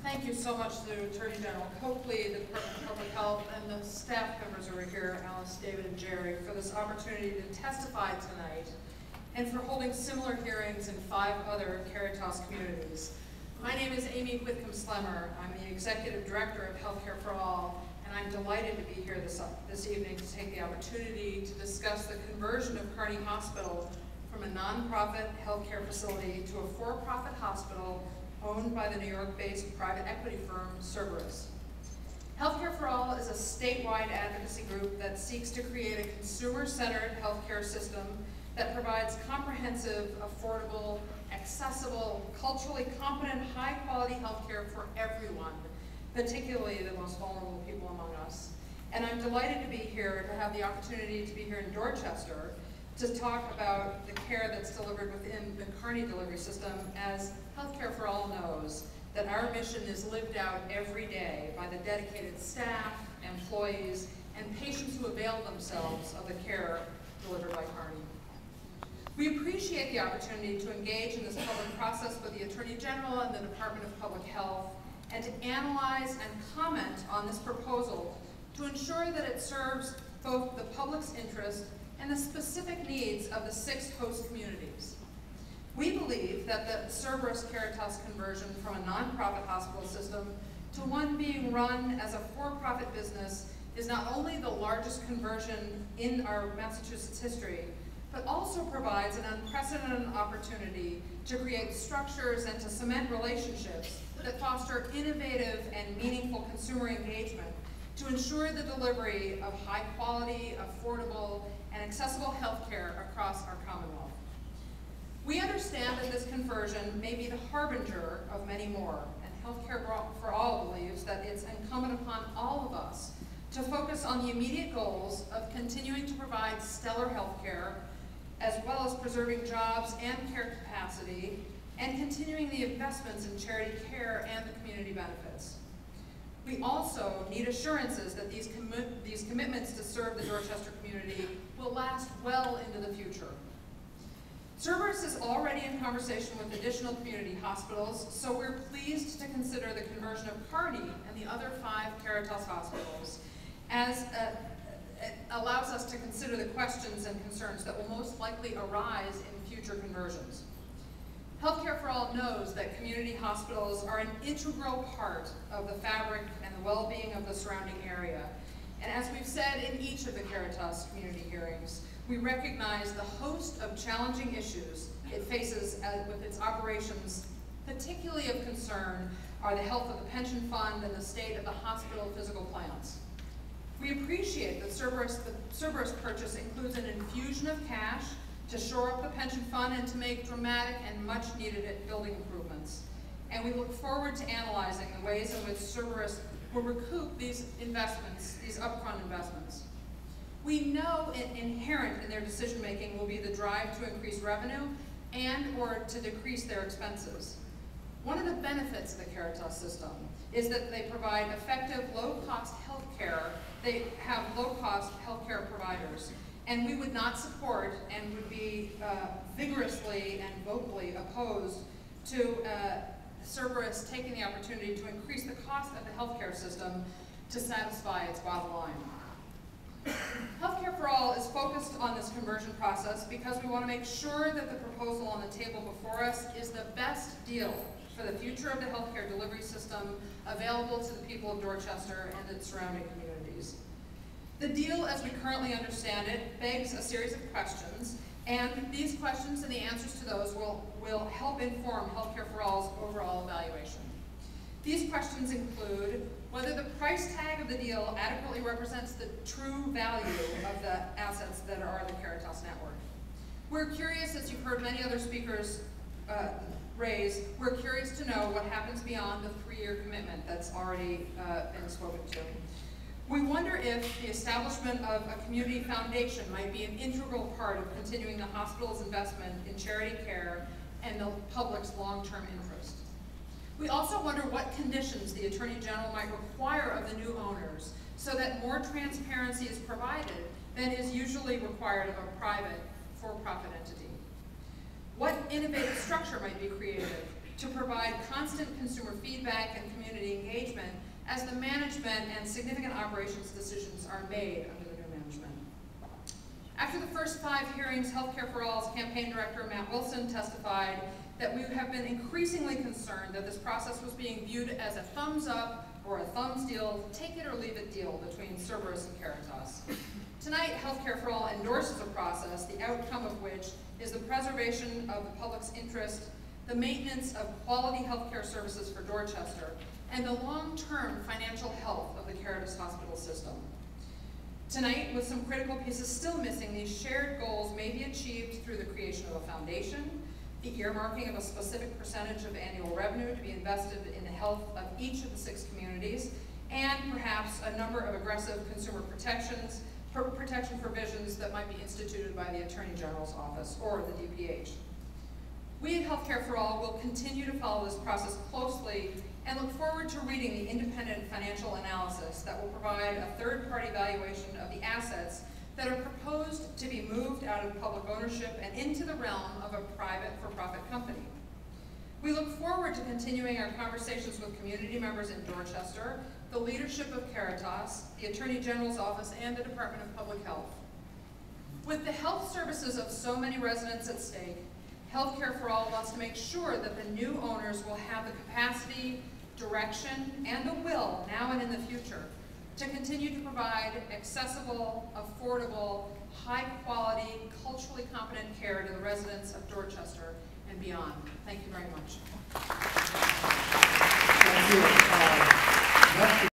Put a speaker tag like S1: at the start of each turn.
S1: Thank you so much to Attorney General Coakley, the Department of Public Health, and the staff members over here, Alice, David, and Jerry, for this opportunity to testify tonight, and for holding similar hearings in 5 other Caritas communities. My name is Amy Whitcomb Slemmer. I'm the Executive Director of Healthcare for All, and I'm delighted to be here this evening to take the opportunity to discuss the conversion of Kearney Hospital from a nonprofit healthcare facility to a for-profit hospital owned by the New York-based private equity firm Cerberus. Healthcare for All is a statewide advocacy group that seeks to create a consumer-centered healthcare system that provides comprehensive, affordable, accessible, culturally competent, high-quality healthcare for everyone, particularly the most vulnerable people among us. And I'm delighted to be here, to have the opportunity to be here in Dorchester to talk about the care that's delivered within the Kearney delivery system, as Healthcare for All knows that our mission is lived out every day by the dedicated staff, employees, and patients who avail themselves of the care delivered by Kearney. We appreciate the opportunity to engage in this public process with the Attorney General and the Department of Public Health, and to analyze and comment on this proposal to ensure that it serves both the public's interest and the specific needs of the 6 host communities. We believe that the Cerberus Caritas conversion from a nonprofit hospital system to one being run as a for-profit business is not only the largest conversion in our Massachusetts history, but also provides an unprecedented opportunity to create structures and to cement relationships that foster innovative and meaningful consumer engagement to ensure the delivery of high-quality, affordable, and accessible health care across our Commonwealth. We understand that this conversion may be the harbinger of many more, and Healthcare for All believes that it's incumbent upon all of us to focus on the immediate goals of continuing to provide stellar health care, as well as preserving jobs and care capacity, and continuing the investments in charity care and the community benefits. We also need assurances that these commitments to serve the Dorchester community will last well into the future. Cerberus is already in conversation with additional community hospitals, so we're pleased to consider the conversion of Kearney and the other 5 Caritas hospitals as it allows us to consider the questions and concerns that will most likely arise in future conversions. Healthcare for All knows that community hospitals are an integral part of the fabric and the well-being of the surrounding area. And as we've said in each of the Caritas community hearings, we recognize the host of challenging issues it faces with its operations. Particularly of concern are the health of the pension fund and the state of the hospital physical plants. We appreciate that the Cerberus purchase includes an infusion of cash to shore up the pension fund and to make dramatic and much needed building improvements. And we look forward to analyzing the ways in which Cerberus will recoup these investments, these upfront investments. We know inherent in their decision making will be the drive to increase revenue and or to decrease their expenses. One of the benefits of the Caritas system is that they provide effective, low-cost health care. They have low-cost health care providers. And we would not support and would be vigorously and vocally opposed to Cerberus taking the opportunity to increase the cost of the healthcare system to satisfy its bottom line. Healthcare for All is focused on this conversion process because we want to make sure that the proposal on the table before us is the best deal for the future of the healthcare delivery system available to the people of Dorchester and its surrounding communities. The deal, as we currently understand it, begs a series of questions, and these questions and the answers to those will help inform Healthcare for All's overall evaluation. These questions include whether the price tag of the deal adequately represents the true value of the assets that are the Caritas network. We're curious, as you've heard many other speakers raise, we're curious to know what happens beyond the 3-year commitment that's already been spoken to. We wonder if the establishment of a community foundation might be an integral part of continuing the hospital's investment in charity care and the public's long-term interest. We also wonder what conditions the Attorney General might require of the new owners so that more transparency is provided than is usually required of a private for-profit entity. What innovative structure might be created to to provide constant consumer feedback and community engagement as the management and significant operations decisions are made under the new management. After the first 5 hearings, Healthcare for All's campaign director, Matt Wilson, testified that we have been increasingly concerned that this process was being viewed as a thumbs up or a thumbs deal, take it or leave it deal between Cerberus and Caritas. Tonight, Healthcare for All endorses a process, the outcome of which is the preservation of the public's interest, the maintenance of quality healthcare services for Dorchester, and the long-term financial health of the Caritas hospital system. Tonight, with some critical pieces still missing, these shared goals may be achieved through the creation of a foundation, the earmarking of a specific percentage of annual revenue to be invested in the health of each of the 6 communities, and perhaps a number of aggressive consumer protection provisions that might be instituted by the Attorney General's office or the DPH. We at Healthcare for All will continue to follow this process closely and look forward to reading the independent financial analysis that will provide a third-party valuation of the assets that are proposed to be moved out of public ownership and into the realm of a private for-profit company. We look forward to continuing our conversations with community members in Dorchester, the leadership of Caritas, the Attorney General's office, and the Department of Public Health. With the health services of so many residents at stake, Healthcare for All wants to make sure that the new owners will have the capacity, direction, and the will, now and in the future, to continue to provide accessible, affordable, high-quality, culturally competent care to the residents of Dorchester and beyond. Thank you very much.
S2: Thank you.